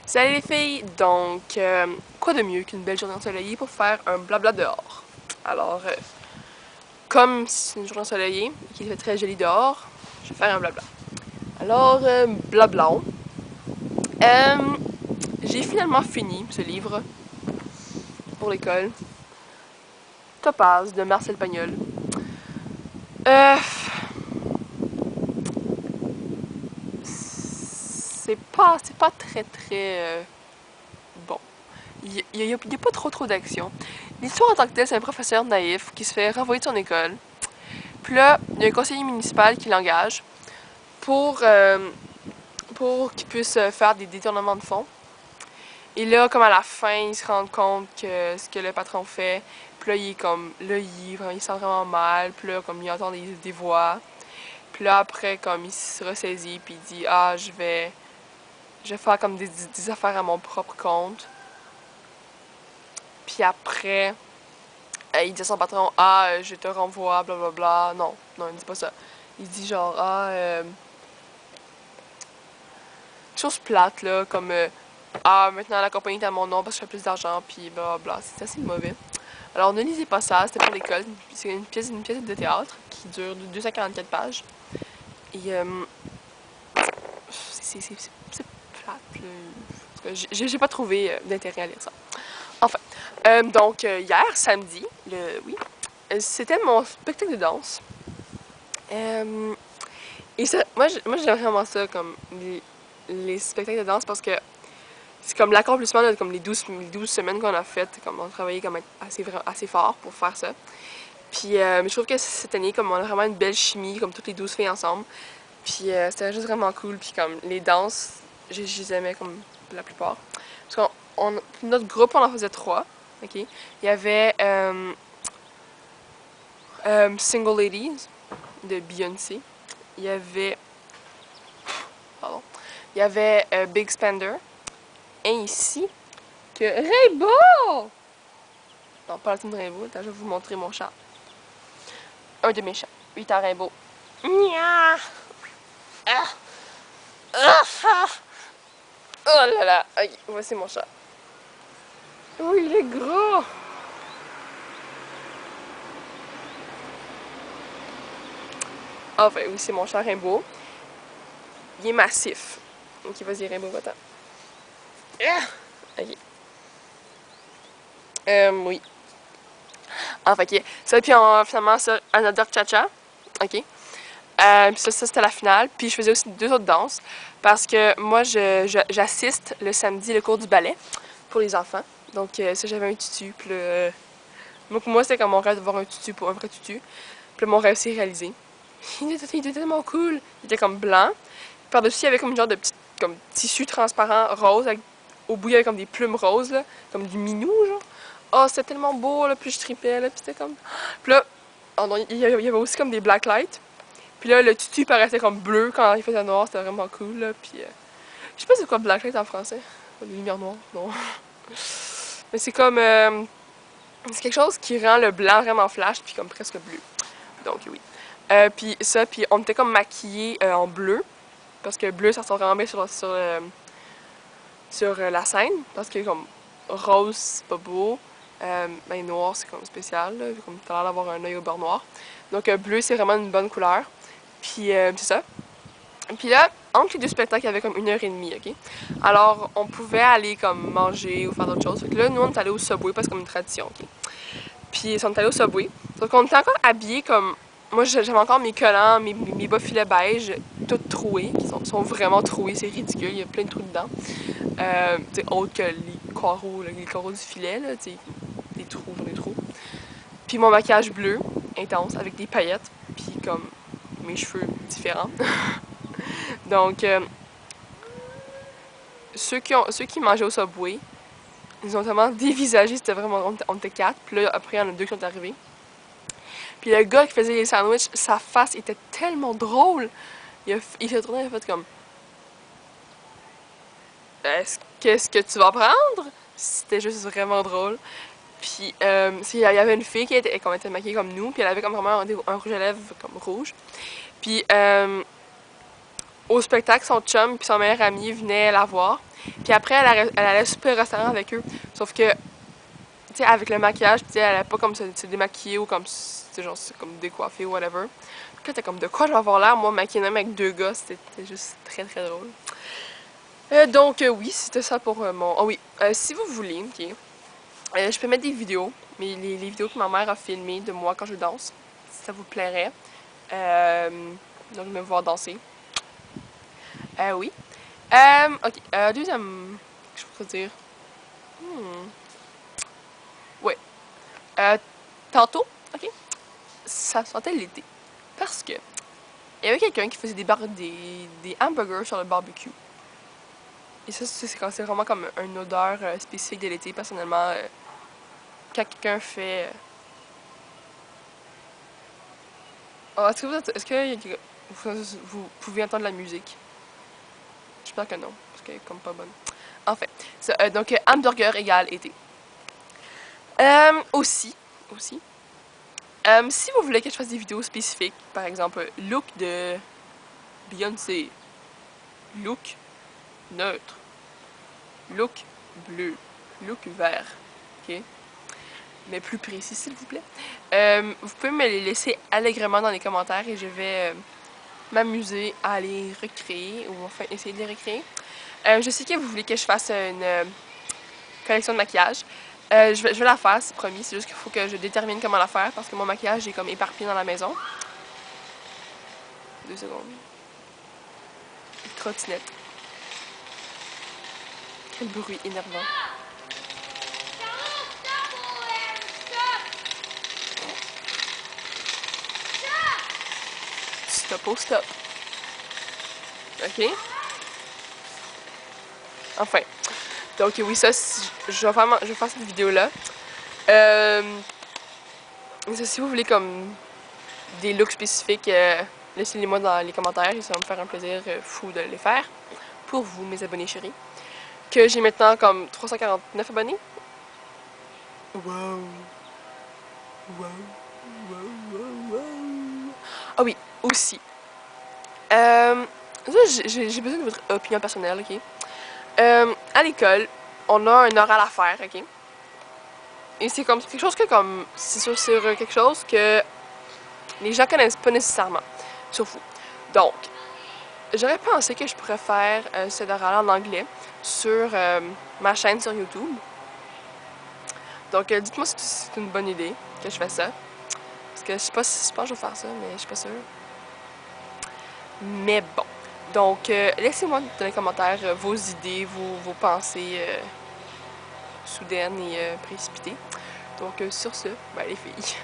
Salut les filles! Donc, quoi de mieux qu'une belle journée ensoleillée pour faire un blabla dehors? Alors, comme c'est une journée ensoleillée et qu'il fait très joli dehors, je vais faire un blabla. Alors, blablon. Euh, j'ai finalement fini ce livre pour l'école. Topaz de Marcel Pagnol. C'est pas très bon. Il y a pas trop d'action. L'histoire en tant que telle, c'est un professeur naïf qui se fait renvoyer de son école. Puis là, il y a un conseiller municipal qui l'engage pour qu'il puisse faire des détournements de fonds. Et là, comme à la fin, il se rend compte que ce que le patron fait, puis là, il est comme, là, il sent vraiment mal, puis là, comme il entend des voix. Puis là, après, comme il se ressaisit, puis il dit, ah, je vais faire comme des affaires à mon propre compte. Puis après, il dit à son patron, ah, je te renvoie, blablabla. Non, non, il dit pas ça. Il dit genre, ah, chose plate, là, comme, ah, maintenant la compagnie est à mon nom parce que je fais plus d'argent, puis blablabla. C'est assez mauvais. Alors, ne lisez pas ça, c'était pour l'école. C'est une pièce de théâtre qui dure 244 pages. Et, c'est plate, là. J'ai pas trouvé d'intérêt à lire ça. Enfin, donc, hier, samedi, oui, c'était mon spectacle de danse. Et ça, moi j'aime vraiment ça, comme les spectacles de danse, parce que c'est comme l'accomplissement de comme les 12 semaines qu'on a faites, comme on a travaillé comme assez fort pour faire ça. Puis je trouve que cette année, comme on a vraiment une belle chimie, comme toutes les 12 filles ensemble. Puis c'était juste vraiment cool. Puis comme les danses, je les aimais comme la plupart. Parce notre groupe, on en faisait 3. Ok. Il y avait Single Ladies de Beyoncé. Il y avait. Pardon. Il y avait Big Spender. Et ici, que Rainbow! Non, pas la team Rainbow. Attends, je vais vous montrer mon chat. Un de mes chats. 8 ans Rainbow. Nya! Ah! Ah! Oh là là! Ok, voici mon chat. Oh, il est gros! Enfin, oui, c'est mon chat Rainbow. Il est massif. Ok, vas-y, Rainbow, va-t'en. Ah! Ok. Oui. Enfin, ok. Ça, puis finalement, ça, Another Cha-Cha. Ok. Puis ça c'était la finale. Puis je faisais aussi 2 autres danses. Parce que moi, j'assiste le samedi le cours du ballet pour les enfants. Donc, ça, j'avais un tutu. Puis pour moi, c'était comme mon rêve d'avoir un tutu pour un vrai tutu. Puis là, mon rêve s'est réalisé. Il était tellement cool. Il était comme blanc. Par-dessus, il y avait comme une genre de petit comme tissu transparent rose. Au bout, il y avait comme des plumes roses, là, comme du minou, genre. Oh, c'était tellement beau, là. Puis je tripais, là. Puis c'était comme. Puis là, oh non, il y avait aussi comme des blacklights. Puis là, le tutu paraissait comme bleu quand il faisait noir. C'était vraiment cool, là. Puis je sais pas c'est quoi blacklight en français. Les lumières noires, non. Mais c'est comme. C'est quelque chose qui rend le blanc vraiment flash, puis comme presque bleu. Donc oui. Puis ça, puis on était comme maquillés en bleu. Parce que bleu, ça ressort vraiment bien sur la scène. Parce que comme rose, c'est pas beau. Ben noir, c'est comme spécial. Là, comme t'as l'air d'avoir un œil au beurre noir. Donc bleu, c'est vraiment une bonne couleur. Puis c'est ça. Puis là, entre les 2 spectacles, il y avait comme 1h30, ok? Alors, on pouvait aller comme manger ou faire d'autres choses. Fait que là, nous, on est allés au Subway parce que c'est comme une tradition, ok? Puis, on est allés au Subway. Sauf qu'on était encore habillés comme. Moi, j'avais encore mes collants, mes bas filets beige, tous troués, qui sont vraiment troués, c'est ridicule, il y a plein de trous dedans. Tu sais, autres que les carreaux du filet, là, tu sais, des trous dans des trous. Puis mon maquillage bleu, intense, avec des paillettes, puis comme mes cheveux différents. Donc, ceux qui mangeaient au Subway, ils ont tellement dévisagé, c'était vraiment. On était 4, puis là, après, il y en a 2 qui sont arrivés. Puis le gars qui faisait les sandwichs, sa face était tellement drôle. Il s'est tourné, il a fait comme. Qu'est-ce que tu vas prendre? C'était juste vraiment drôle. Puis, il y avait une fille qui était maquillée comme nous, puis elle avait comme vraiment un rouge à lèvres comme rouge. Puis, au spectacle, son chum puis son meilleur ami venaient la voir. Puis après, elle allait souper au restaurant avec eux. Sauf que, tu sais, avec le maquillage, tu sais, elle allait pas comme se démaquiller ou comme, genre, comme décoiffer ou whatever. Donc là, t'es comme, de quoi je vais avoir l'air, moi, maquillée même avec deux gars, c'était juste très très drôle. Donc, oui, c'était ça pour mon... Oh oui, si vous voulez, ok, je peux mettre des vidéos, mais les vidéos que ma mère a filmées de moi quand je danse, si ça vous plairait. Donc, me voir danser. Oui. Ok, deuxième... Qu'est-ce que je pourrais dire? Ouais. Tantôt, ok, ça sentait l'été. Parce que il y avait quelqu'un qui faisait des hamburgers sur le barbecue. Et ça, c'est vraiment comme une odeur spécifique de l'été, personnellement. Quand quelqu'un fait... Oh, est-ce que vous pouvez entendre la musique? J'espère que non, parce qu'elle est comme pas bonne. Enfin, donc hamburger égale été. Aussi, si vous voulez que je fasse des vidéos spécifiques, par exemple, look de Beyoncé, look neutre, look bleu, look vert, ok? Mais plus précis, s'il vous plaît. Vous pouvez me les laisser allègrement dans les commentaires et je vais m'amuser à les recréer, ou enfin essayer de les recréer. Je sais que vous voulez que je fasse une collection de maquillage. Je vais la faire, c'est promis. C'est juste qu'il faut que je détermine comment la faire parce que mon maquillage est comme éparpillé dans la maison. 2 secondes. Une trottinette. Quel bruit énervant. Stop au stop. Ok? Enfin. Donc oui, ça, je vais faire cette vidéo-là. Si vous voulez comme des looks spécifiques, laissez-les-moi dans les commentaires et ça va me faire un plaisir fou de les faire. Pour vous, mes abonnés chéris. Que j'ai maintenant comme 349 abonnés. Wow. Wow. Wow. Wow. Wow. Ah oui, aussi. J'ai besoin de votre opinion personnelle, ok? À l'école, on a un oral à faire, ok? Et c'est comme quelque chose que comme... C'est sur quelque chose que les gens connaissent pas nécessairement. Sur vous. Donc, j'aurais pensé que je pourrais faire cet oral en anglais sur ma chaîne sur YouTube. Donc, dites-moi si c'est une bonne idée que je fasse ça. Parce que je sais pas si je pense que je vais faire ça, mais je suis pas sûre. Mais bon. Donc, laissez-moi dans les commentaires vos idées, vos pensées soudaines et précipitées. Donc, sur ce, ben, les filles.